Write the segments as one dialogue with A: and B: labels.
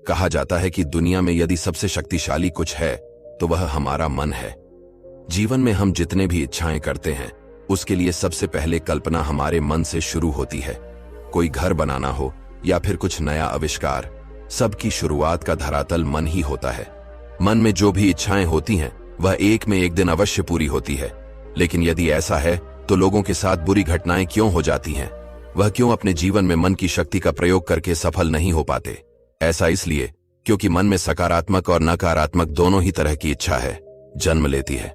A: कहा जाता है कि दुनिया में यदि सबसे शक्तिशाली कुछ है तो वह हमारा मन है। जीवन में हम जितने भी इच्छाएं करते हैं उसके लिए सबसे पहले कल्पना हमारे मन से शुरू होती है। कोई घर बनाना हो या फिर कुछ नया आविष्कार, सबकी शुरुआत का धरातल मन ही होता है। मन में जो भी इच्छाएं होती हैं वह एक में एक दिन अवश्य पूरी होती है, लेकिन यदि ऐसा है तो लोगों के साथ बुरी घटनाएं क्यों हो जाती हैं? वह क्यों अपने जीवन में मन की शक्ति का प्रयोग करके सफल नहीं हो पाते? ऐसा इसलिए क्योंकि मन में सकारात्मक और नकारात्मक दोनों ही तरह की इच्छा है जन्म लेती है।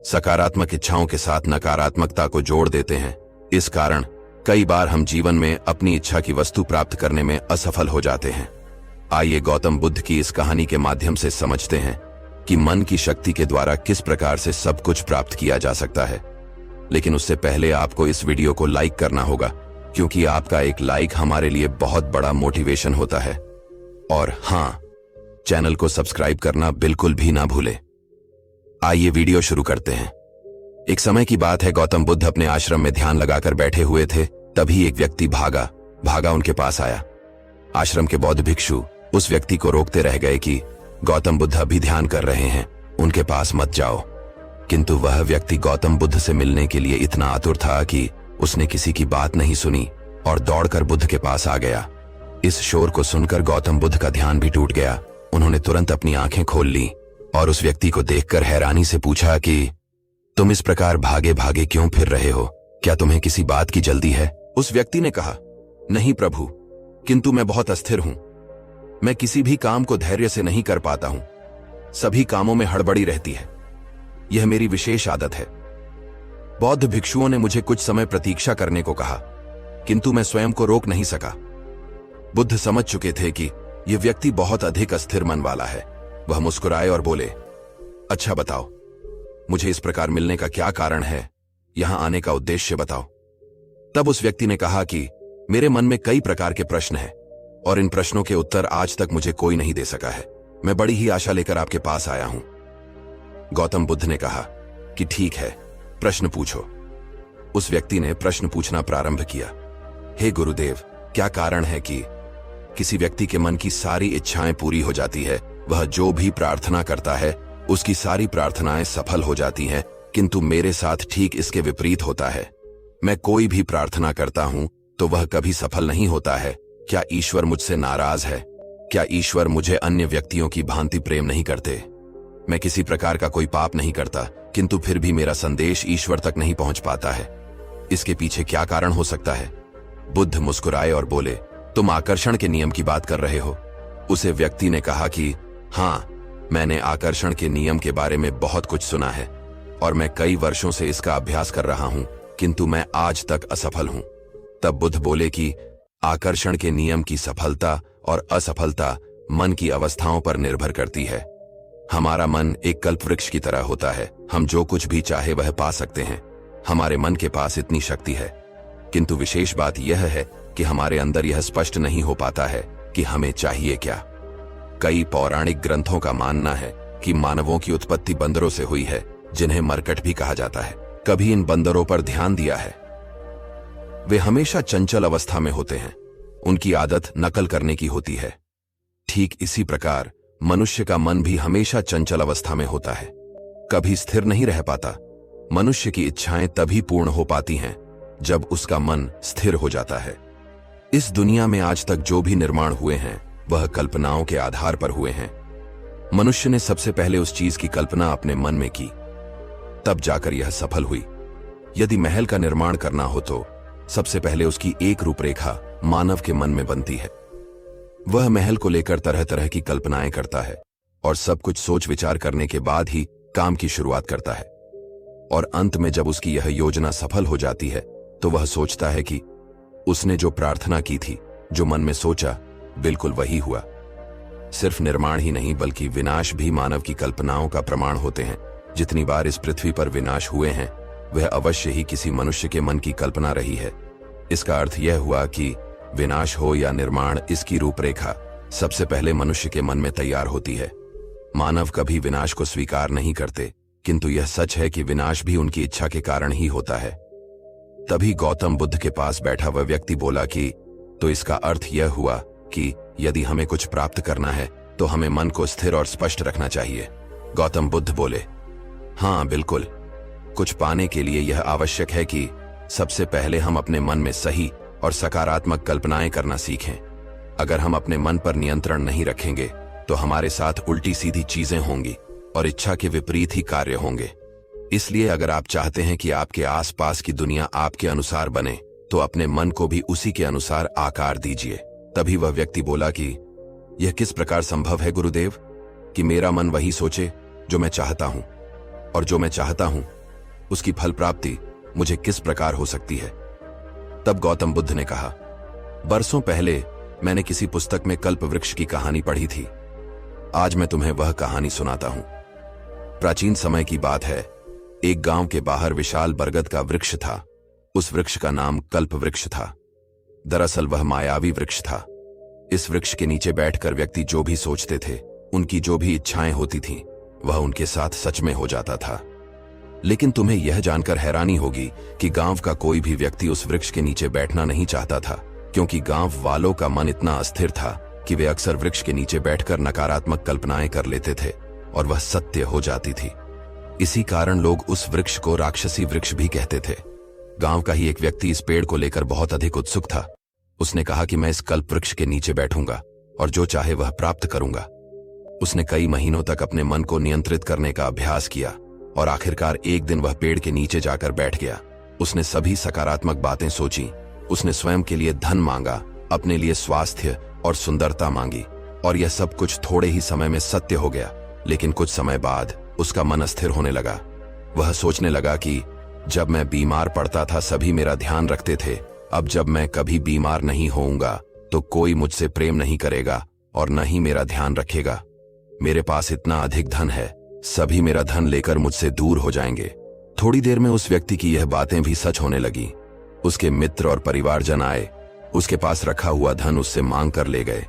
A: सकारात्मक इच्छाओं के साथ नकारात्मकता को जोड़ देते हैं। इस कारण कई बार हम जीवन में अपनी इच्छा की वस्तु प्राप्त करने में असफल हो जाते हैं। आइए गौतम बुद्ध की इस कहानी के माध्यम से समझते हैं कि मन की शक्ति के द्वारा किस प्रकार से सब कुछ प्राप्त किया जा सकता है। लेकिन उससे पहले आपको इस वीडियो को लाइक करना होगा, क्योंकि आपका एक लाइक हमारे लिए बहुत बड़ा मोटिवेशन होता है। और हाँ, चैनल को सब्सक्राइब करना बिल्कुल भी ना भूलें। आइए वीडियो शुरू करते हैं। एक समय की बात है, गौतम बुद्ध अपने आश्रम में ध्यान लगाकर बैठे हुए थे। तभी एक व्यक्ति भागा उनके पास आया। आश्रम के बौद्ध भिक्षु उस व्यक्ति को रोकते रह गए कि गौतम बुद्ध अभी ध्यान कर रहे हैं, उनके पास मत जाओ। किंतु वह व्यक्ति गौतम बुद्ध से मिलने के लिए इतना आतुर था कि उसने किसी की बात नहीं सुनी और दौड़कर बुद्ध के पास आ गया। इस शोर को सुनकर गौतम बुद्ध का ध्यान भी टूट गया। उन्होंने तुरंत अपनी आंखें खोल ली और उस व्यक्ति को देखकर हैरानी से पूछा कि तुम इस प्रकार भागे भागे क्यों फिर रहे हो? क्या तुम्हें किसी बात की जल्दी है? उस व्यक्ति ने कहा, नहीं प्रभु, किंतु मैं बहुत अस्थिर हूं। मैं किसी भी काम को धैर्य से नहीं कर पाता हूं। सभी कामों में हड़बड़ी रहती है। यह मेरी विशेष आदत है। बौद्ध भिक्षुओं ने मुझे कुछ समय प्रतीक्षा करने को कहा, किंतु मैं स्वयं को रोक नहीं सका। बुद्ध समझ चुके थे कि यह व्यक्ति बहुत अधिक अस्थिर मन वाला है। वह मुस्कुराए और बोले, अच्छा बताओ, मुझे इस प्रकार मिलने का क्या कारण है? यहां आने का उद्देश्य बताओ। तब उस व्यक्ति ने कहा कि मेरे मन में कई प्रकार के प्रश्न हैं और इन प्रश्नों के उत्तर आज तक मुझे कोई नहीं दे सका है। मैं बड़ी ही आशा लेकर आपके पास आया हूं। गौतम बुद्ध ने कहा कि ठीक है, प्रश्न पूछो। उस व्यक्ति ने प्रश्न पूछना प्रारंभ किया। हे गुरुदेव, क्या कारण है कि किसी व्यक्ति के मन की सारी इच्छाएं पूरी हो जाती है? वह जो भी प्रार्थना करता है उसकी सारी प्रार्थनाएं सफल हो जाती हैं, किंतु मेरे साथ ठीक इसके विपरीत होता है। मैं कोई भी प्रार्थना करता हूं तो वह कभी सफल नहीं होता है। क्या ईश्वर मुझसे नाराज है? क्या ईश्वर मुझे अन्य व्यक्तियों की भांति प्रेम नहीं करते? मैं किसी प्रकार का कोई पाप नहीं करता, किंतु फिर भी मेरा संदेश ईश्वर तक नहीं पहुंच पाता है। इसके पीछे क्या कारण हो सकता है? बुद्ध मुस्कुराए और बोले, तुम आकर्षण के नियम की बात कर रहे हो? उसे व्यक्ति ने कहा कि हाँ, मैंने आकर्षण के नियम के बारे में बहुत कुछ सुना है और मैं कई वर्षों से इसका अभ्यास कर रहा हूं, किंतु मैं आज तक असफल हूं। तब बुद्ध बोले कि आकर्षण के नियम की सफलता और असफलता मन की अवस्थाओं पर निर्भर करती है। हमारा मन एक कल्पवृक्ष की तरह होता है। हम जो कुछ भी चाहे वह पा सकते हैं। हमारे मन के पास इतनी शक्ति है, किंतु विशेष बात यह है कि हमारे अंदर यह स्पष्ट नहीं हो पाता है कि हमें चाहिए क्या। कई पौराणिक ग्रंथों का मानना है कि मानवों की उत्पत्ति बंदरों से हुई है, जिन्हें मरकट भी कहा जाता है। कभी इन बंदरों पर ध्यान दिया है? वे हमेशा चंचल अवस्था में होते हैं। उनकी आदत नकल करने की होती है। ठीक इसी प्रकार मनुष्य का मन भी हमेशा चंचल अवस्था में होता है, कभी स्थिर नहीं रह पाता। मनुष्य की इच्छाएं तभी पूर्ण हो पाती हैं जब उसका मन स्थिर हो जाता है। इस दुनिया में आज तक जो भी निर्माण हुए हैं वह कल्पनाओं के आधार पर हुए हैं। मनुष्य ने सबसे पहले उस चीज की कल्पना अपने मन में की, तब जाकर यह सफल हुई। यदि महल का निर्माण करना हो तो सबसे पहले उसकी एक रूपरेखा मानव के मन में बनती है। वह महल को लेकर तरह तरह की कल्पनाएं करता है और सब कुछ सोच विचार करने के बाद ही काम की शुरुआत करता है। और अंत में जब उसकी यह योजना सफल हो जाती है तो वह सोचता है कि उसने जो प्रार्थना की थी, जो मन में सोचा, बिल्कुल वही हुआ। सिर्फ निर्माण ही नहीं बल्कि विनाश भी मानव की कल्पनाओं का प्रमाण होते हैं। जितनी बार इस पृथ्वी पर विनाश हुए हैं वह अवश्य ही किसी मनुष्य के मन की कल्पना रही है। इसका अर्थ यह हुआ कि विनाश हो या निर्माण, इसकी रूपरेखा सबसे पहले मनुष्य के मन में तैयार होती है। मानव कभी विनाश को स्वीकार नहीं करते, किंतु यह सच है कि विनाश भी उनकी इच्छा के कारण ही होता है। तभी गौतम बुद्ध के पास बैठा वह व्यक्ति बोला कि तो इसका अर्थ यह हुआ कि यदि हमें कुछ प्राप्त करना है तो हमें मन को स्थिर और स्पष्ट रखना चाहिए। गौतम बुद्ध बोले, हाँ बिल्कुल। कुछ पाने के लिए यह आवश्यक है कि सबसे पहले हम अपने मन में सही और सकारात्मक कल्पनाएं करना सीखें। अगर हम अपने मन पर नियंत्रण नहीं रखेंगे तो हमारे साथ उल्टी सीधी चीजें होंगी और इच्छा के विपरीत ही कार्य होंगे। इसलिए अगर आप चाहते हैं कि आपके आसपास की दुनिया आपके अनुसार बने तो अपने मन को भी उसी के अनुसार आकार दीजिए। तभी वह व्यक्ति बोला कि यह किस प्रकार संभव है गुरुदेव कि मेरा मन वही सोचे जो मैं चाहता हूं, और जो मैं चाहता हूं उसकी फल प्राप्ति मुझे किस प्रकार हो सकती है। तब गौतम बुद्ध ने कहा, बरसों पहले मैंने किसी पुस्तक में कल्प वृक्ष की कहानी पढ़ी थी। आज मैं तुम्हें वह कहानी सुनाता हूं। प्राचीन समय की बात है। एक गांव के बाहर विशाल बरगद का वृक्ष था। उस वृक्ष का नाम कल्प वृक्ष था। दरअसल वह मायावी वृक्ष था। इस वृक्ष के नीचे बैठकर व्यक्ति जो भी सोचते थे, उनकी जो भी इच्छाएं होती थीं, वह उनके साथ सच में हो जाता था। लेकिन तुम्हें यह जानकर हैरानी होगी कि गांव का कोई भी व्यक्ति उस वृक्ष के नीचे बैठना नहीं चाहता था, क्योंकि गांव वालों का मन इतना अस्थिर था कि वे अक्सर वृक्ष के नीचे बैठकर नकारात्मक कल्पनाएं कर लेते थे और वह सत्य हो जाती थी। इसी कारण लोग उस वृक्ष को राक्षसी वृक्ष भी कहते थे। गांव का ही एक व्यक्ति इस पेड़ को लेकर बहुत अधिक उत्सुक था। उसने कहा कि मैं इस कल्प वृक्ष के नीचे बैठूंगा और जो चाहे वह प्राप्त करूंगा। उसने कई महीनों तक अपने मन को नियंत्रित करने का अभ्यास किया और आखिरकार एक दिन वह पेड़ के नीचे जाकर बैठ गया। उसने सभी सकारात्मक बातें सोची। उसने स्वयं के लिए धन मांगा, अपने लिए स्वास्थ्य और सुंदरता मांगी, और यह सब कुछ थोड़े ही समय में सत्य हो गया। लेकिन कुछ समय बाद उसका मन अस्थिर होने लगा। वह सोचने लगा कि जब मैं बीमार पड़ता था सभी मेरा ध्यान रखते थे, अब जब मैं कभी बीमार नहीं होऊंगा तो कोई मुझसे प्रेम नहीं करेगा और न ही मेरा ध्यान रखेगा। मेरे पास इतना अधिक धन है, सभी मेरा धन लेकर मुझसे दूर हो जाएंगे। थोड़ी देर में उस व्यक्ति की यह बातें भी सच होने लगी। उसके मित्र और परिवारजन आए, उसके पास रखा हुआ धन उससे मांग कर ले गए।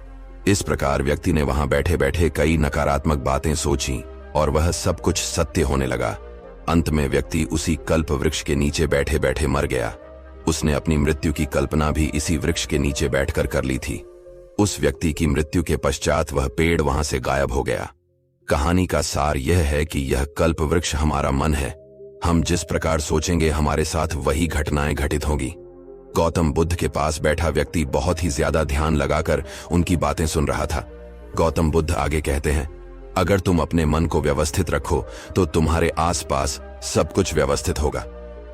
A: इस प्रकार व्यक्ति ने वहां बैठे बैठे कई नकारात्मक बातें सोची और वह सब कुछ सत्य होने लगा। अंत में व्यक्ति उसी कल्प वृक्ष के नीचे बैठे बैठे मर गया। उसने अपनी मृत्यु की कल्पना भी इसी वृक्ष के नीचे बैठकर कर ली थी। उस व्यक्ति की मृत्यु के पश्चात वह पेड़ वहां से गायब हो गया। कहानी का सार यह है कि यह कल्प वृक्ष हमारा मन है। हम जिस प्रकार सोचेंगे हमारे साथ वही घटनाएं घटित होंगी। गौतम बुद्ध के पास बैठा व्यक्ति बहुत ही ज्यादा ध्यान लगाकर उनकी बातें सुन रहा था। गौतम बुद्ध आगे कहते हैं, अगर तुम अपने मन को व्यवस्थित रखो तो तुम्हारे आसपास सब कुछ व्यवस्थित होगा।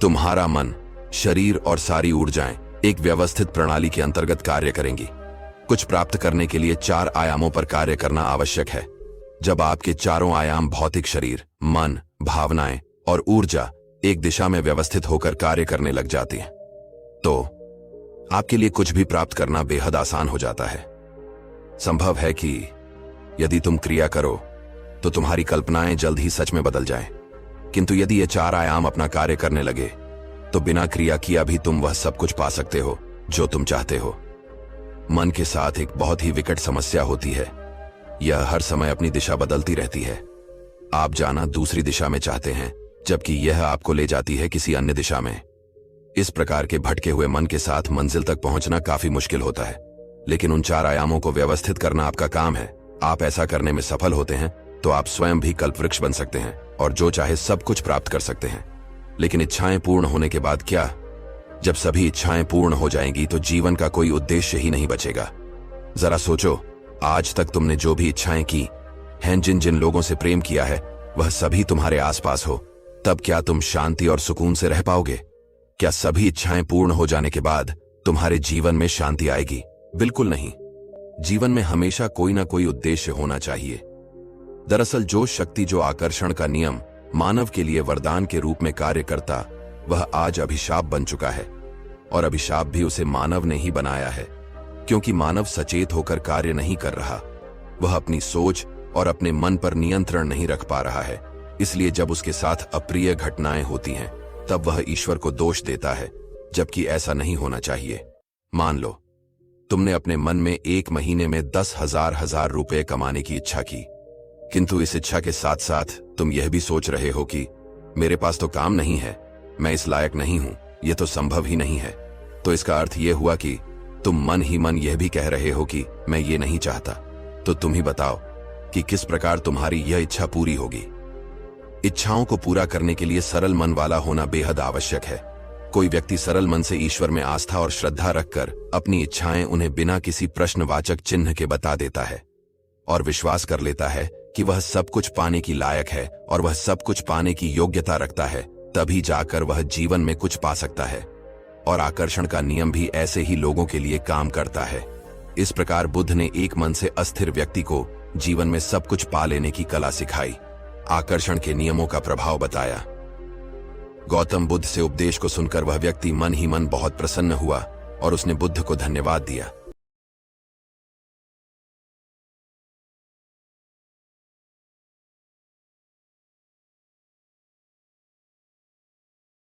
A: तुम्हारा मन, शरीर और सारी ऊर्जाएं एक व्यवस्थित प्रणाली के अंतर्गत कार्य करेंगी। कुछ प्राप्त करने के लिए 4 आयामों पर कार्य करना आवश्यक है। जब आपके चारों आयाम भौतिक शरीर, मन, भावनाएं और ऊर्जा एक दिशा में व्यवस्थित होकर कार्य करने लग जाती हैं, तो आपके लिए कुछ भी प्राप्त करना बेहद आसान हो जाता है। संभव है कि यदि तुम क्रिया करो तो तुम्हारी कल्पनाएं जल्द ही सच में बदल जाएं। किंतु यदि ये 4 आयाम अपना कार्य करने लगे तो बिना क्रिया किया भी तुम वह सब कुछ पा सकते हो जो तुम चाहते हो। मन के साथ एक बहुत ही विकट समस्या होती है। यह हर समय अपनी दिशा बदलती रहती है। आप जाना दूसरी दिशा में चाहते हैं, जबकि यह आपको ले जाती है किसी अन्य दिशा में। इस प्रकार के भटके हुए मन के साथ मंजिल तक पहुंचना काफी मुश्किल होता है। लेकिन उन 4 आयामों को व्यवस्थित करना आपका काम है। आप ऐसा करने में सफल होते हैं तो आप स्वयं भी कल्पवृक्ष बन सकते हैं और जो चाहे सब कुछ प्राप्त कर सकते हैं। लेकिन इच्छाएं पूर्ण होने के बाद क्या? जब सभी इच्छाएं पूर्ण हो जाएंगी तो जीवन का कोई उद्देश्य ही नहीं बचेगा। जरा सोचो, आज तक तुमने जो भी इच्छाएं की हैं, जिन जिन लोगों से प्रेम किया है, वह सभी तुम्हारे आसपास हो, तब क्या तुम शांति और सुकून से रह पाओगे? क्या सभी इच्छाएं पूर्ण हो जाने के बाद तुम्हारे जीवन में शांति आएगी? बिल्कुल नहीं। जीवन में हमेशा कोई ना कोई उद्देश्य होना चाहिए। दरअसल जो शक्ति, जो आकर्षण का नियम मानव के लिए वरदान के रूप में कार्य करता, वह आज अभिशाप बन चुका है। और अभिशाप भी उसे मानव ने ही बनाया है, क्योंकि मानव सचेत होकर कार्य नहीं कर रहा। वह अपनी सोच और अपने मन पर नियंत्रण नहीं रख पा रहा है। इसलिए जब उसके साथ अप्रिय घटनाएं होती हैं तब वह ईश्वर को दोष देता है, जबकि ऐसा नहीं होना चाहिए। मान लो तुमने अपने मन में 1 महीने में 10,000 रुपए कमाने की इच्छा की, किंतु इस इच्छा के साथ साथ तुम यह भी सोच रहे हो कि मेरे पास तो काम नहीं है, मैं इस लायक नहीं हूं, यह तो संभव ही नहीं है। तो इसका अर्थ यह हुआ कि तुम मन ही मन यह भी कह रहे हो कि मैं ये नहीं चाहता। तो तुम ही बताओ कि किस प्रकार तुम्हारी यह इच्छा पूरी होगी। इच्छाओं को पूरा करने के लिए सरल मन वाला होना बेहद आवश्यक है। कोई व्यक्ति सरल मन से ईश्वर में आस्था और श्रद्धा रखकर अपनी इच्छाएं उन्हें बिना किसी प्रश्नवाचक चिन्ह के बता देता है और विश्वास कर लेता है कि वह सब कुछ पाने की लायक है और वह सब कुछ पाने की योग्यता रखता है, तभी जाकर वह जीवन में कुछ पा सकता है। और आकर्षण का नियम भी ऐसे ही लोगों के लिए काम करता है। इस प्रकार बुद्ध ने एक मन से अस्थिर व्यक्ति को जीवन में सब कुछ पा लेने की कला सिखाई, आकर्षण के नियमों का प्रभाव बताया। गौतम बुद्ध से उपदेश को सुनकर वह व्यक्ति मन ही मन बहुत प्रसन्न हुआ और उसने बुद्ध को धन्यवाद दिया।